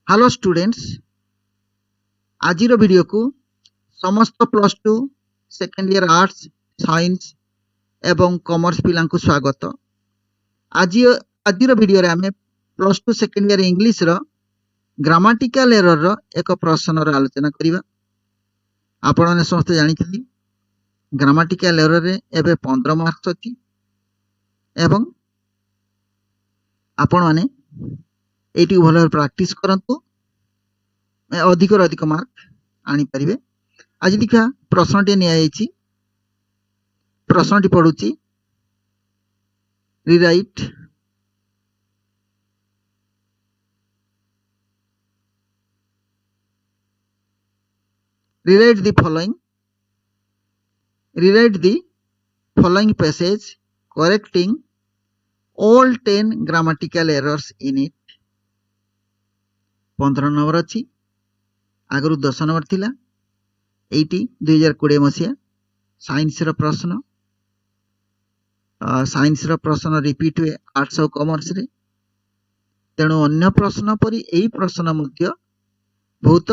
Hello students आजिर video को समस्त plus two second year arts science एवं कॉमर्स पिला को स्वागत। आज आजिर वीडियो रे आमे plus two second year English रो ग्रामाटिकल एरर रो एक प्रश्न रो आलोचना करिवा। आपण माने समस्त जानिथि ग्रामाटिकल एरर रे एबे 15 मार्क्स अछि एवं आपण माने एटी भलो प्रैक्टिस करंतु अधिक अधिक मार्क आनी परिबे। आज देखा प्रश्नटी नियायछि। प्रश्नटी पढुछि rewrite the following passage correcting all 10 grammatical errors in it। 15 number अछि आगरु 10 नंबर थिला। एटी 2020 मसिया साइंस रो प्रश्न। साइंस रो प्रश्न रिपीट हुए आर्ट्स और कॉमर्स रे, तेणु अन्य प्रश्न परी एही प्रश्न मध्य बहुत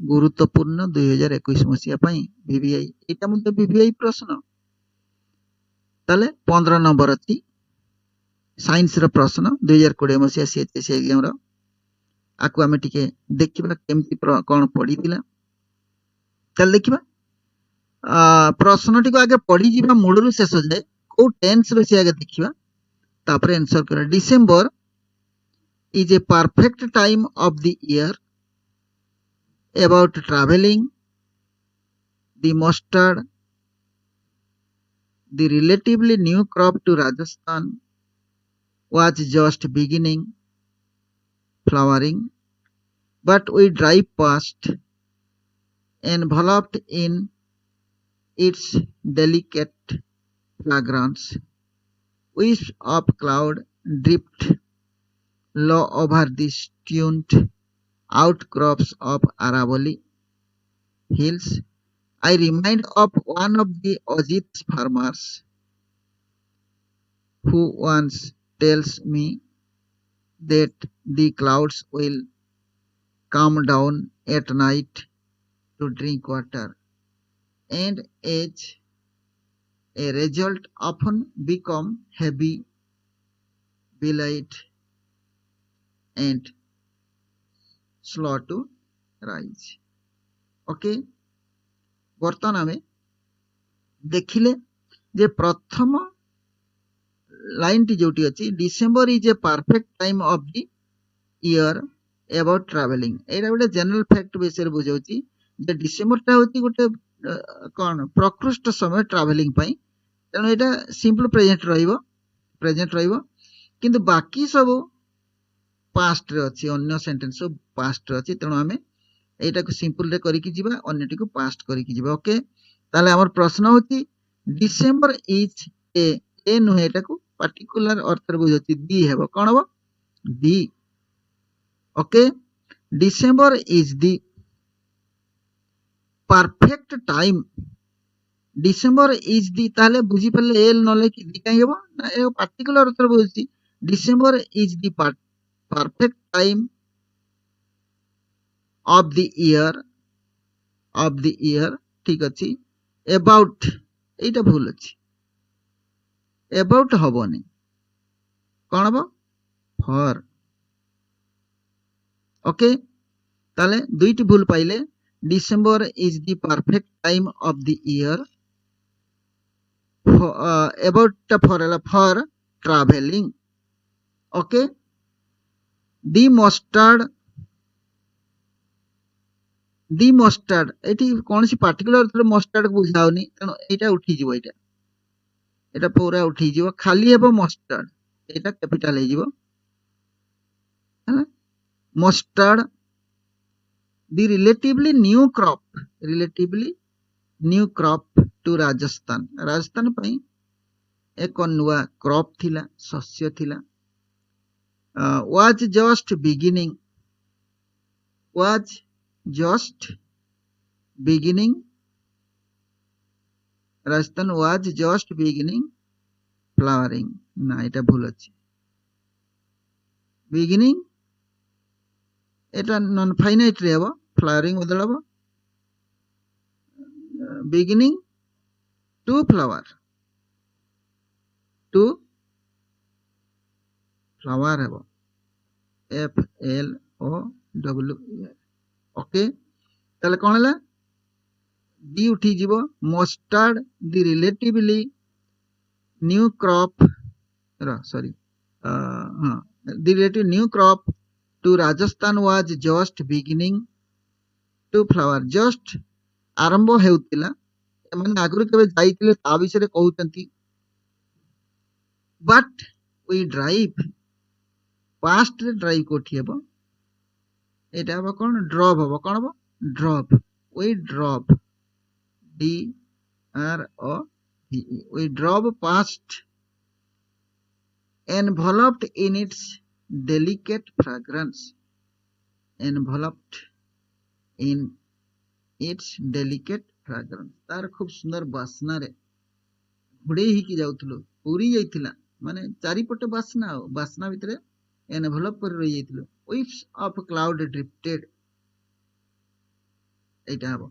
गुरुत्वपूर्ण 2021 मसिया पई बीबीआई एटा मध्य बीबीआई प्रश्न। ताले 15 नंबर अछि साइंस रो प्रश्न 2020 मसिया सीएचएस एग्जाम रो। आकु आमे टिके देखिबा केमति कोन पढितिला। ताले देखिबा प्रश्नटी को आगे पढ़ी जीवा मूलरू शेष जाए को टेंस रो से आगे देखिबा तापर आंसर कर। December is a perfect time of the year about traveling, the mustard, the relatively new crop to Rajasthan was just beginning flowering, but we drive past, enveloped in its delicate fragrance. Wisps of cloud drift low over the stunted outcrops of Aravali hills. I remind of one of the Ajit's farmers who once tells me that the clouds will come down at night to drink water, and as a result often become heavy, belied, and slow to rise। Okay, बर्तमान आमे देखिले जे प्रथम line T जोटी अछि December is a perfect time of the year about travelling. एटा गोटे general fact बेसर बुझाउची जे December टा होती गोटे कोन प्रकृष्ट समय ट्रैवलिंग पई। तेणु एटा सिंपल प्रेजेंट रहिबो किंतु बाकी सब पास्ट रे अछि, अन्य सेंटेंस सब पास्ट रे अछि। तेणु आमे एटा को सिंपल रे करी कि जिबा, अन्यटी को पास्ट करी कि जिबा। ओके, ताले हमर प्रश्न होती डिसेंबर इज ए नुहे एटा को पर्टिकुलर अर्थ रे बुझाउची दी हेबो। कोन हेबो? The. Okay, December is the perfect time. December is the ताले बुझी पले एल नले कि दी काई हेबो ना ए पर्टिकुलर अर्थ रे बुझाउची December is the perfect time of the year ठीक अछि। about एटा भूल अछि, about हबोनी कोन हबो? for। ओके, ताले दुईटी भूल पाइले। December is the perfect time of the year, about टा for traveling। Okay, the mustard eighty कौन सी पार्टिकुलर अर्थ मस्टार्ड को बुझाउनी, तेणु एटा उठी जिवो। एटा पूरा उठी जिवो, खाली हेबो मस्टार्ड, एटा कैपिटल हे जिवो हैला। Mustard the relatively new crop to Rajasthan पई एक नुआ क्रॉप थिला, शस्य थिला। was just beginning Rajasthan was just beginning flowering ना, एटा भूल अछि। beginning এটা নন ফাইনাইট রে হব ফ্লাওয়ারিং বদল হব beginning to flower to flower হব FLOWER ओके তাহলে কোন হলা ডি উঠিଯିବ mustard the relatively new crop sorry the relative new crop to Rajasthan was just beginning to flower just ଆରମ୍ଭ ହେଉଥିଲା ଏମାନେ ଆଗରୁ କେବେ ଯାଇଥିଲେ ତା ବିଷୟରେ କହୁଛନ୍ତି but we drive past ରେ drive କୋଠି ହେବ এটা হব কোন ড্রপ হব কোন হব drop we drop DROPE we drop past enveloped in its delicate fragrance enveloped in its delicate fragrance तार खूब सुंदर बासना रे घुड़ेई ही की जाउथलो पूरी जाइथिला माने चारिपटे बासना भितरे एनवेलप कर रही जाइथिलो whiffs of cloud drifted एटा हबो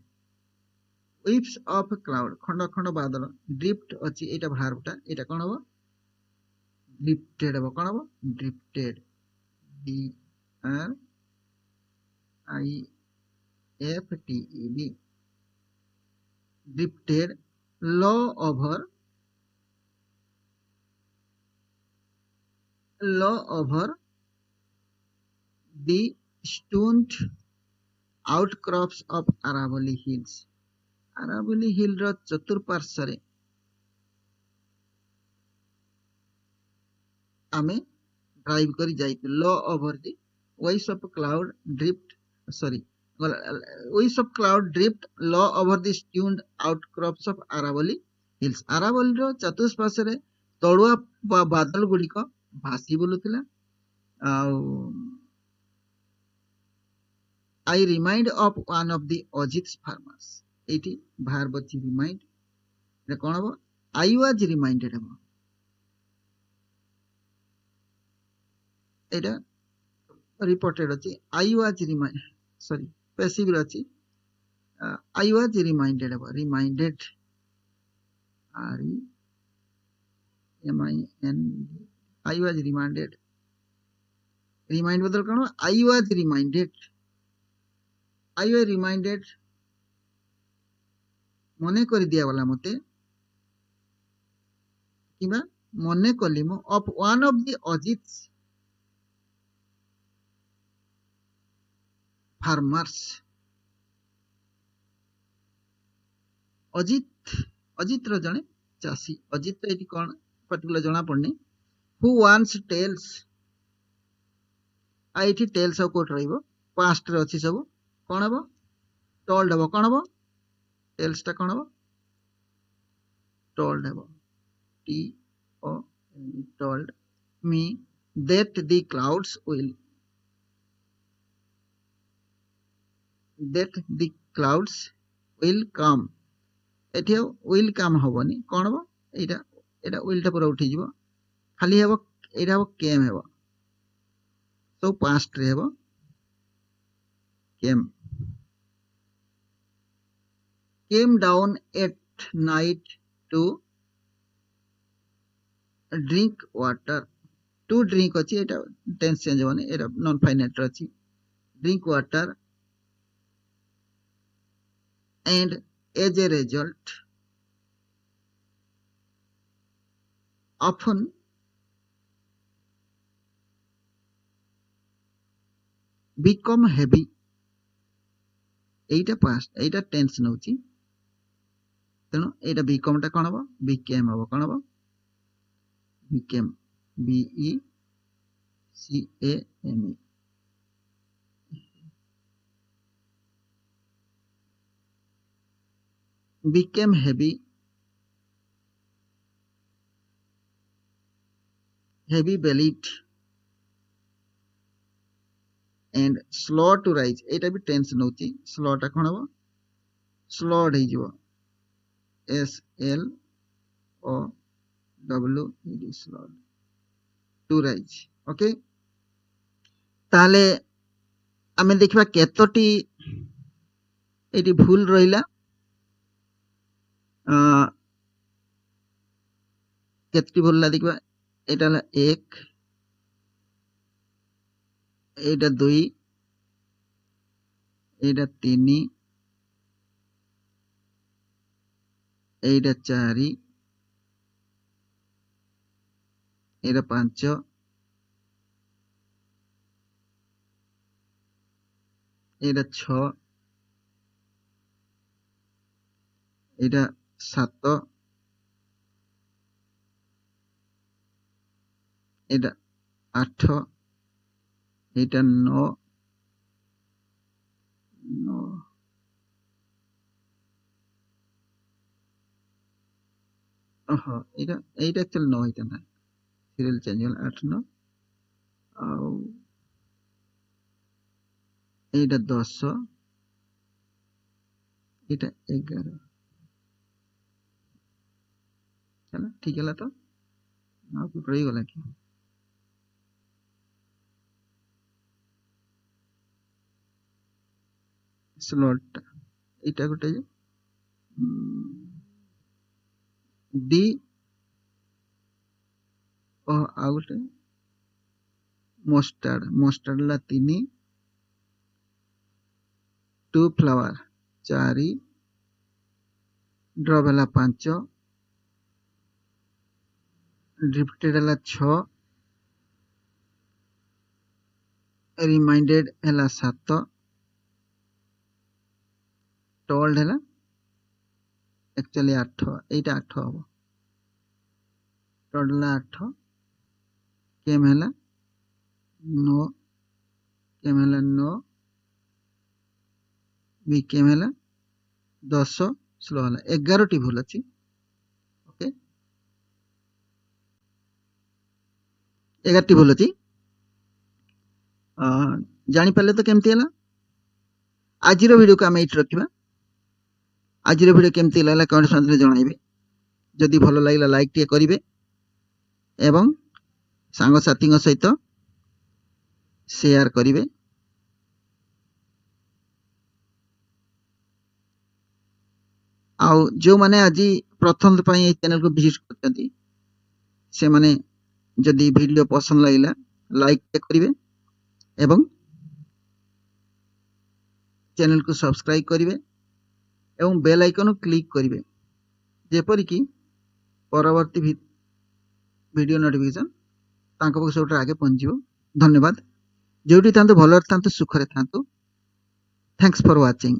whiffs of cloud खंड खंड बादल drift अछि एटा भार्बटा एटा कोन हबो drifted हबो कोन हबो drifted DRIFTED drifted low over the stoned outcrops of Aravalli Hills Aravalli Hill ର ଚତୁର୍ପାର୍ଶ୍ୱରେ ଆମେ ଡ୍ରାଇଭ କରି ଯାଇଥିଲୁ low over the waves of cloud drift sorry waves of cloud drift low over the stoned outcrops of Aravalli Hills Aravalli ର ଚତୁର୍ପାର୍ଶ୍ୱରେ ତଳୁଆ ବାଦଲ ଗୁଡ଼ିକ ଭାସି ବୁଲୁଥିଲା ଆଉ I remind of one of the Ajit's farmers ଏଇଠି verb ଅଛି remind ଏଟା କଣ ହବ I was reminded ହବ ଏଟା reported ଅଛି I was reminded sorry passive ରେ ଅଛି I was reminded ହବ reminded I was reminded remind बदल कौन I was reminded मने कर दिया वाला मते किबा मने कली मो of one of the Ajit's farmers Ajit रो जने चासी अजित एटी कोन पर्टिकुलर जणा पड़नी who once tells it tells of कोट रहइबो पास्ट रे अछि सब कोन हबो टोल्ड हबो कोन हबो टेल्स ता कोन हबो टोल्ड हबो TO told me that the clouds will come एठी will come हबोनी कोन हबो एटा will ता पूरा उठी जिवो खाली हबो एटा हबो came हबो तो past रे हबो came down at night to drink water to drink अछि एटा टेंस चेंज होने एटा नॉन फाइनाइट अछि drink water and as a result often become heavy Etah past Etah tense नउची तेनो एटा become टा कोन हबो became हबो कोन हबो became BECAME became heavy bellied and slow to rise एटा भी tense नउची slow टा कोन हबो slowed हे जिवो SLOWED slowed to rise okay ताले आमे देखिबा केतोटी एटी भूल रहिला केतटी भूल ला देखिबा एटा हला 1 एटा 2 एटा 3 एटा 4 एटा 5 एटा 6 एटा 7 एटा 8 एटा 9 ओहो एटा एक्चुअली 9 होता ना सीरियल चेंज होला 8 9 आउ एटा 10 एटा 11 चला ठीक है तो आप रही गला कि स्लॉट एटा गोटे डी और आ गोटे मस्टर्ड ला 3 2 फ्लावर 4 ड्रॉप हला 5 ड्रिफ्टेड हला 6 रिमाइंडेड हला 7 टोल्ड हला एक्चुअली 8 एटा 8 हो टोल्ड हला 8 केम हला 9 केम हला 9 बी केम हला 10 स्लो हला 11 टी भूल अछि ओके 11 टी भूल अछि जानि पाले तो केमती हला आजिर वीडियो को आम ये रखा आजिर वीडियो केमती लागला कमेंट माध्यम जणाइबे जदि भल लागला लाइक टे करिवे एवं सांग साथी सहित शेयर करिवे आउ जो माने आज प्रथम पई चैनल को विजिट करते से माने जदि वीडियो पसंद लागला लाइक टे करिवे एवं चैनल को सब्सक्राइब करिवे एवं बेल आइकन क्लिक करिवे जेपरि कि परवर्ती वीडियो नोटिफिकेशन तांको पाखे सबटा आगे पहुंचो धन्यवाद जोटी थांतु भलरे थांतु सुखरे थांतु थैंक्स फॉर वाचिंग।